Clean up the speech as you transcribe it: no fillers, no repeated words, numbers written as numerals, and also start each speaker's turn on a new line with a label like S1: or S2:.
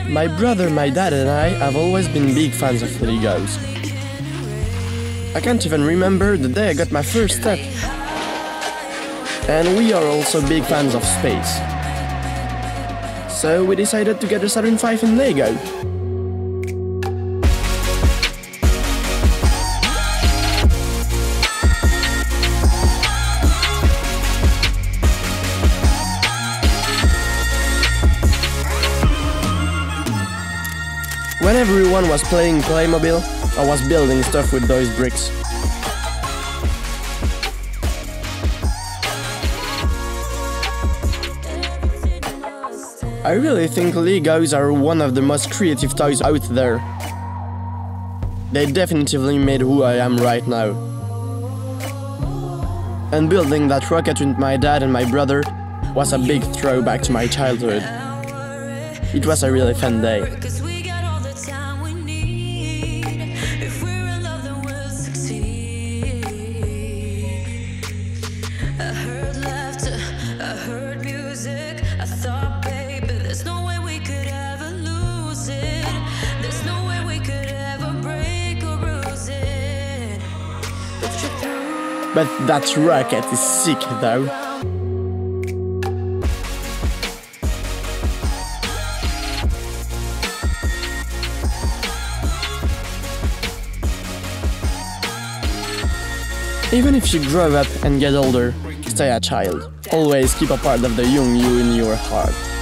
S1: My brother, my dad and I have always been big fans of Legos. I can't even remember the day I got my first set. And we are also big fans of space. So we decided to get a Saturn V in Lego. When everyone was playing Playmobil, I was building stuff with those bricks. I really think Legos are one of the most creative toys out there. They definitively made who I am right now. And building that rocket with my dad and my brother was a big throwback to my childhood. It was a really fun day. But that rocket is sick though. Even if you grow up and get older, stay a child. Always keep a part of the young you in your heart.